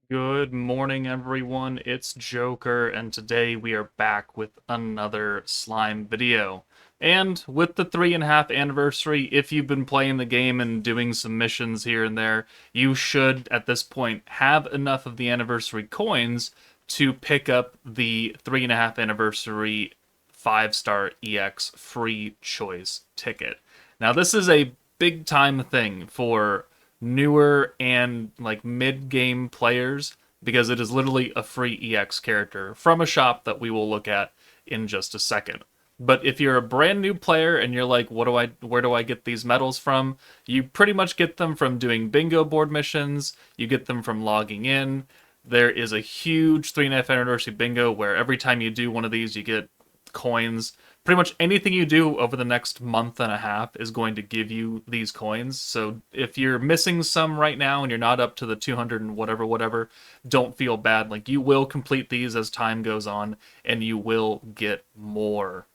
Good morning, everyone. It's Joker, and today we are back with another slime video. And with the 3.5 anniversary, if you've been playing the game and doing some missions here and there, you should, at this point, have enough of the anniversary coins to pick up the 3.5 anniversary 5-star EX free choice ticket. Now, this is a big time thing for newer and like mid-game players because it is literally a free EX character from a shop that we will look at in just a second. But if you're a brand new player and you're like, where do I get these medals from? You pretty much get them from doing bingo board missions, you get them from logging in. There is a huge 3.5 anniversary bingo where every time you do one of these, you get coins. Pretty much anything you do over the next month and a half is going to give you these coins. So if you're missing some right now and you're not up to the 200 and whatever, don't feel bad. Like, you will complete these as time goes on and you will get more.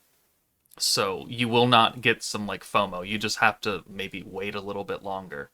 So you will not get some like FOMO. You just have to maybe wait a little bit longer.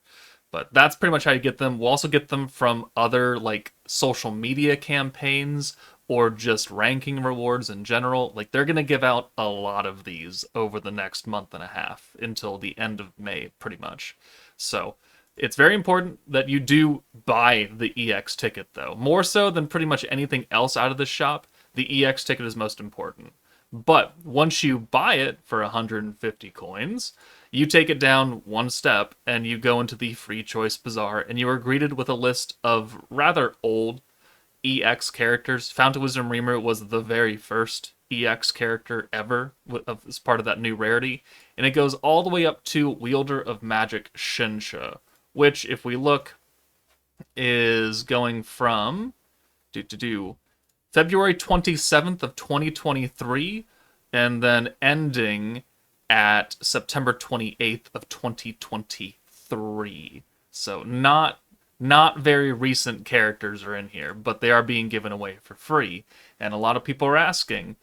But that's pretty much how you get them. We'll also get them from other like social media campaigns or just ranking rewards in general. Like, they're going to give out a lot of these over the next month and a half until the end of May, pretty much. So it's very important that you do buy the EX ticket, though. More so than pretty much anything else out of this shop, the EX ticket is most important. But once you buy it for 150 coins, you take it down one step and you go into the free choice bazaar, and you are greeted with a list of rather old EX characters. Fountain Wisdom Reamer was the very first EX character ever as part of that new rarity, and it goes all the way up to Wielder of Magic Shinsha, which, if we look, is going from February 27th of 2023 and then ending at September 28th of 2023. So not very recent characters are in here, but they are being given away for free. And a lot of people are asking,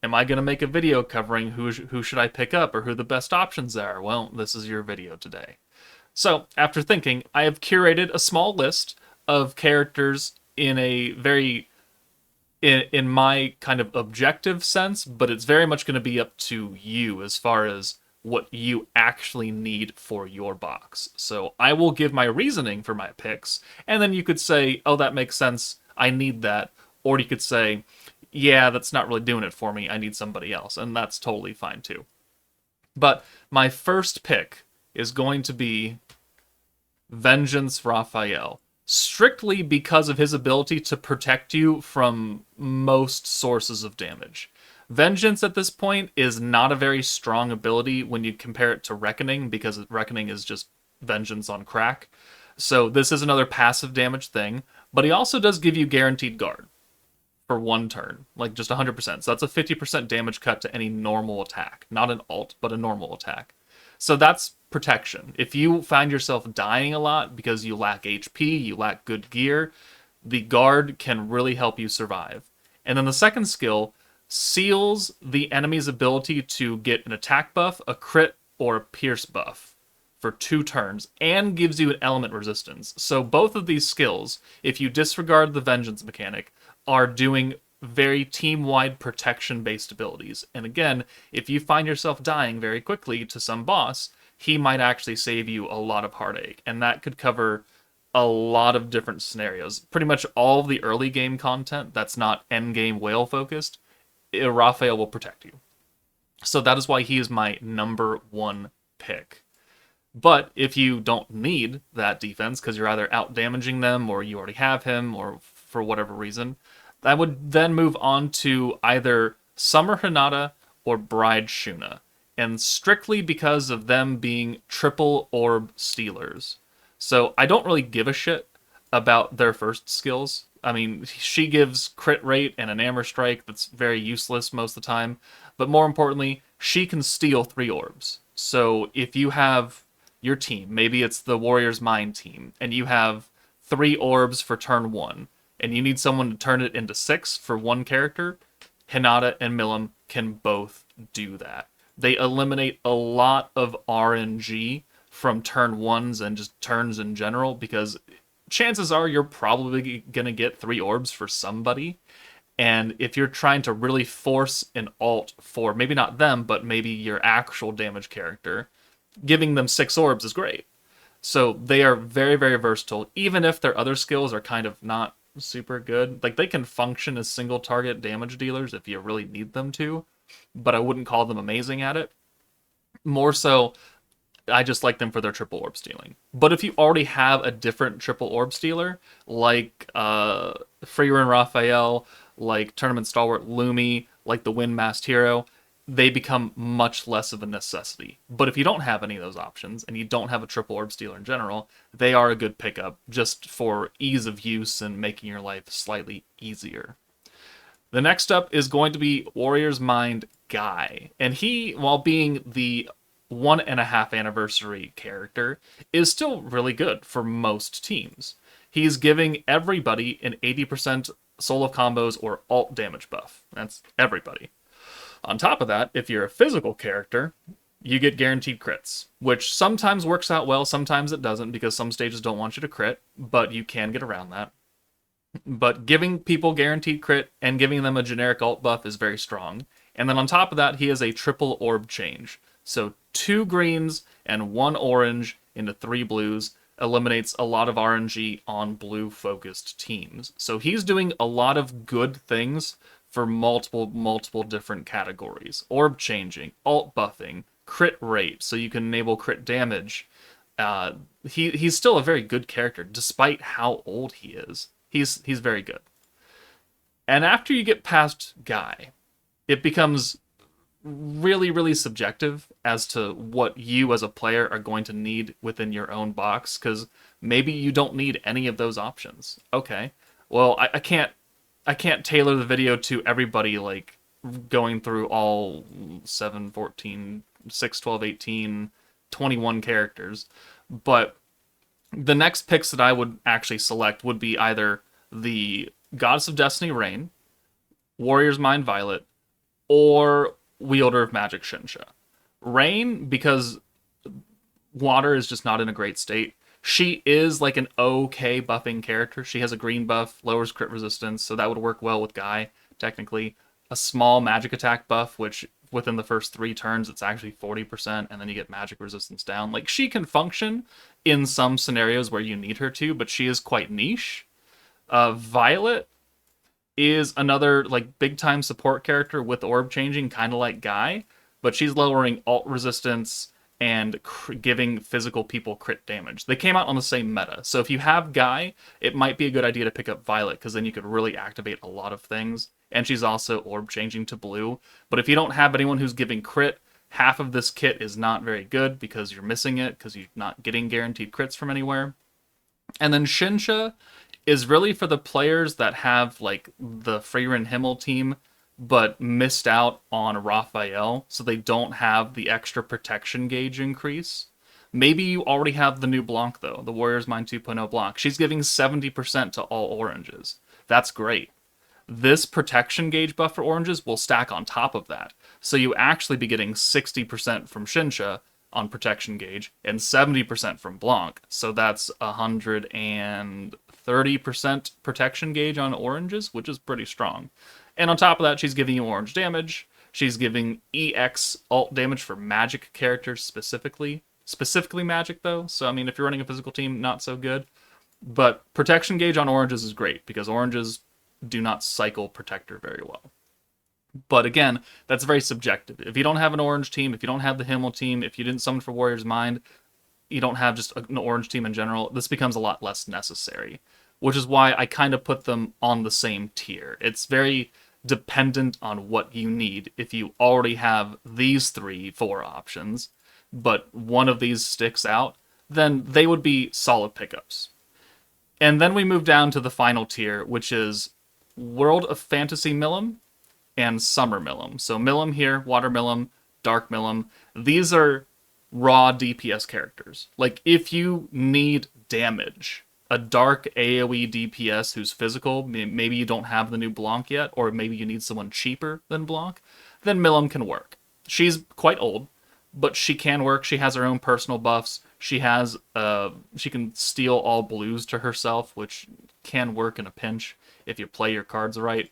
am I going to make a video covering who should I pick up or who the best options are? Well, this is your video today. So, after thinking, I have curated a small list of characters in a very in my kind of objective sense, but it's very much going to be up to you as far as what you actually need for your box. So I will give my reasoning for my picks, and then you could say, oh, that makes sense, I need that. Or you could say, yeah, that's not really doing it for me, I need somebody else. And that's totally fine too. But my first pick is going to be Vengeance Raphael, strictly because of his ability to protect you from most sources of damage. Vengeance at this point is not a very strong ability when you compare it to Reckoning, because Reckoning is just vengeance on crack. So this is another passive damage thing, but he also does give you guaranteed guard for one turn, like just 100%. So that's a 50% damage cut to any normal attack, not an alt, but a normal attack. So that's protection. If you find yourself dying a lot because you lack HP, you lack good gear, the guard can really help you survive. And then the second skill seals the enemy's ability to get an attack buff, a crit, or a pierce buff for 2 turns, and gives you an element resistance. So both of these skills, if you disregard the vengeance mechanic, are doing very team-wide protection-based abilities. And again, if you find yourself dying very quickly to some boss, he might actually save you a lot of heartache. And that could cover a lot of different scenarios. Pretty much all of the early game content that's not end game whale focused, Raphael will protect you. So that is why he is my number 1 pick. But if you don't need that defense because you're either out damaging them or you already have him or for whatever reason, I would then move on to either Summer Hinata or Bride Shuna, and strictly because of them being triple orb stealers. So I don't really give a shit about their first skills. I mean, she gives crit rate and an Amber Strike that's very useless most of the time, but more importantly, she can steal 3 orbs. So if you have your team, maybe it's the Warrior's Mind team, and you have 3 orbs for turn 1, and you need someone to turn it into 6 for one character, Hinata and Milim can both do that. They eliminate a lot of RNG from turn 1s and just turns in general, because chances are you're probably going to get 3 orbs for somebody. And if you're trying to really force an alt for maybe not them, but maybe your actual damage character, giving them 6 orbs is great. So they are very, very versatile, even if their other skills are kind of not super good. Like, they can function as single target damage dealers if you really need them to, but I wouldn't call them amazing at it. More so, I just like them for their triple orb stealing. But if you already have a different triple orb stealer, like Freerin Raphael, like Tournament Stalwart Lumi, like the Windmast Hero, they become much less of a necessity. But if you don't have any of those options, and you don't have a triple orb stealer in general, they are a good pickup just for ease of use and making your life slightly easier. The next up is going to be Warrior's Mind Guy. And he, while being the 1.5 anniversary character, is still really good for most teams. He's giving everybody an 80% soul of combos or alt damage buff. That's everybody. On top of that, if you're a physical character, you get guaranteed crits, which sometimes works out well, sometimes it doesn't, because some stages don't want you to crit, but you can get around that. But giving people guaranteed crit and giving them a generic alt buff is very strong. And then on top of that, he has a triple orb change. So 2 greens and 1 orange into 3 blues eliminates a lot of RNG on blue-focused teams. So he's doing a lot of good things for multiple different categories. Orb changing, alt buffing, crit rate, so you can enable crit damage. He's still a very good character, despite how old he is. He's very good. And after you get past Guy, it becomes really, really subjective as to what you as a player are going to need within your own box, because maybe you don't need any of those options. Okay, well, I can't tailor the video to everybody, like going through all 7, 14, 6, 12, 18, 21 characters, but the next picks that I would actually select would be either the Goddess of Destiny Rain, Warrior's Mind Violet, or Wielder of Magic Shinsha. Rain, because water is just not in a great state. She is like an okay buffing character. She has a green buff, lowers crit resistance, so that would work well with Guy, technically. A small magic attack buff, which within the first 3 turns, it's actually 40%, and then you get magic resistance down. Like, she can function in some scenarios where you need her to, but she is quite niche. Violet is another, like, big-time support character with orb changing, kind of like Guy, but she's lowering alt resistance and giving physical people crit damage. They came out on the same meta, so if you have Guy, it might be a good idea to pick up Violet, because then you could really activate a lot of things. And she's also orb changing to blue. But if you don't have anyone who's giving crit, half of this kit is not very good because you're missing it, because you're not getting guaranteed crits from anywhere. And then Shinsha is really for the players that have, like, the Freyrin Himmel team, but missed out on Raphael, so they don't have the extra protection gauge increase. Maybe you already have the new Blanc, though, the Warrior's Mind 2.0 Blanc. She's giving 70% to all oranges. That's great. This protection gauge buff for oranges will stack on top of that. So you actually be getting 60% from Shinsha on protection gauge and 70% from Blanc. So that's 130% protection gauge on oranges, which is pretty strong. And on top of that, she's giving you orange damage. She's giving EX alt damage for magic characters specifically. Specifically magic, though. So, I mean, if you're running a physical team, not so good. But protection gauge on oranges is great, because oranges do not cycle protector very well. But again, that's very subjective. If you don't have an orange team, if you don't have the Himmel team, if you didn't summon for Warrior's Mind, you don't have just an orange team in general, this becomes a lot less necessary. Which is why I kind of put them on the same tier. It's very dependent on what you need. If you already have these 4 options, but one of these sticks out, then they would be solid pickups. And then we move down to the final tier, which is World of Fantasy Millum and Summer Millum. So Millum here, Water Millum, Dark Millum. These are raw DPS characters. Like, if you need damage, a dark AoE DPS who's physical, maybe you don't have the new Blanc yet, or maybe you need someone cheaper than Blanc, then Millum can work. She's quite old, but she can work. She has her own personal buffs. She can steal all blues to herself, which can work in a pinch if you play your cards right.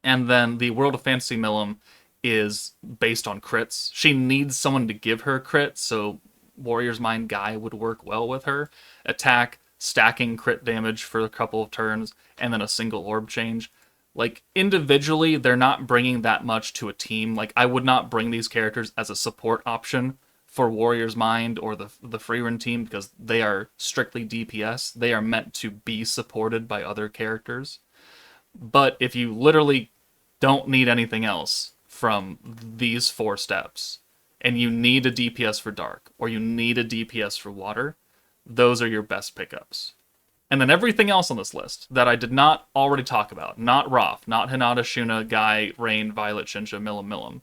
And then the World of Fantasy Milim is based on crits. She needs someone to give her crits, so Warrior's Mind Guy would work well with her. Attack, stacking crit damage for a couple of turns, and then a single orb change. Like, individually, they're not bringing that much to a team. Like, I would not bring these characters as a support option for Warrior's Mind or the Freerun team because they are strictly DPS. They are meant to be supported by other characters. But if you literally don't need anything else from these 4 steps, and you need a DPS for Dark, or you need a DPS for Water, those are your best pickups. And then everything else on this list that I did not already talk about, not Roth, not Hinata, Shuna, Guy, Rain, Violet, Shinsha, Milim,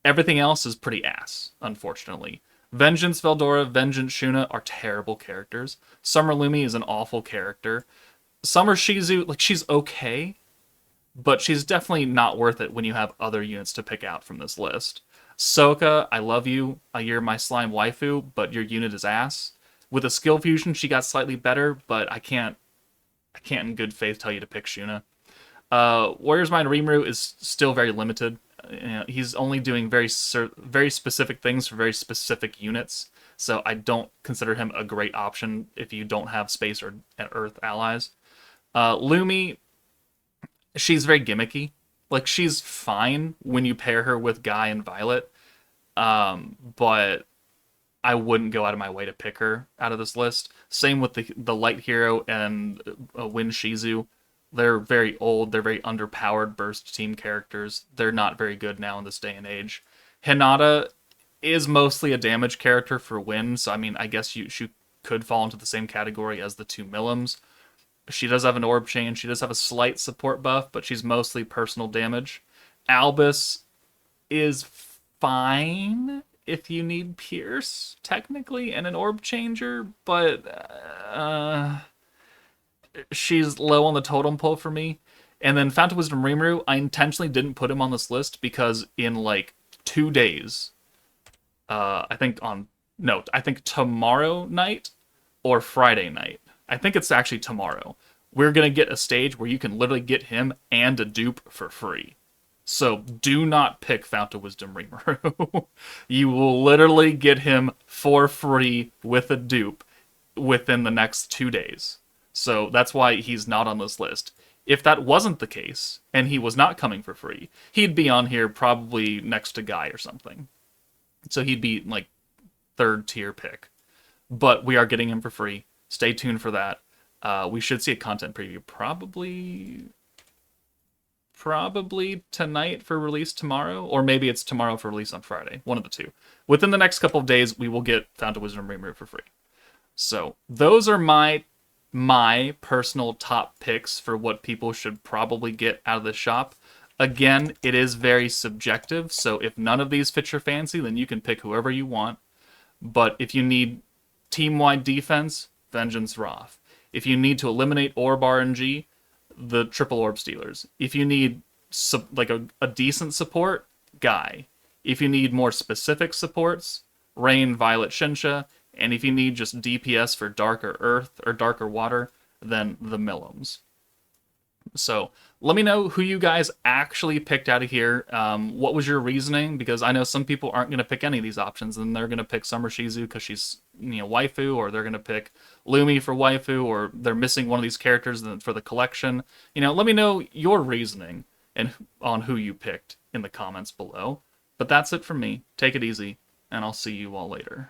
everything else is pretty ass, unfortunately. Vengeance Veldora, Vengeance Shuna are terrible characters. Summer Lumi is an awful character. Summer Shizu, like, she's okay, but she's definitely not worth it when you have other units to pick out from this list. Soka, I love you. You're my slime waifu, but your unit is ass. With a skill fusion, she got slightly better, but I can't in good faith tell you to pick Shuna. Warrior's Mind Rimuru is still very limited. He's only doing very specific things for very specific units, so I don't consider him a great option if you don't have space or earth allies. Lumi, she's very gimmicky. Like, she's fine when you pair her with Guy and Violet, but I wouldn't go out of my way to pick her out of this list. Same with the Light Hero and Win Shizu. They're very old. They're very underpowered burst team characters. They're not very good now in this day and age. Hinata is mostly a damage character for Win, so I mean, I guess she could fall into the same category as the 2 Milims. She does have an orb change. She does have a slight support buff, but she's mostly personal damage. Albus is fine if you need Pierce, technically, and an orb changer, but she's low on the totem pole for me. And then Fountain Wisdom Rimuru, I intentionally didn't put him on this list because in like 2 days, I think tomorrow night or Friday night, I think it's actually tomorrow, we're going to get a stage where you can literally get him and a dupe for free. So do not pick Fountain Wisdom Rimuru. You will literally get him for free with a dupe within the next 2 days. So that's why he's not on this list. If that wasn't the case, and he was not coming for free, he'd be on here probably next to Guy or something. So he'd be like 3rd tier pick. But we are getting him for free. Stay tuned for that. We should see a content preview probably tonight for release tomorrow, or maybe it's tomorrow for release on Friday. One of the two. Within the next couple of days, we will get Fountain Wisdom Rimuru for free. So those are my personal top picks for what people should probably get out of the shop. Again, it is very subjective, so if none of these fit your fancy, then you can pick whoever you want. But if you need team-wide defense, Vengeance Roth. If you need to eliminate Orb RNG, the Triple Orb Stealers. If you need like a decent support, Guy. If you need more specific supports, Rain, Violet, Shinsha. And if you need just DPS for Darker Earth or Darker Water, then the Milims. So let me know who you guys actually picked out of here. What was your reasoning? Because I know some people aren't going to pick any of these options, and they're going to pick Summer Shizu because she's waifu, or they're going to pick Lumi for waifu, or they're missing one of these characters for the collection. Let me know your reasoning and on who you picked in the comments below. But that's it from me. Take it easy, and I'll see you all later.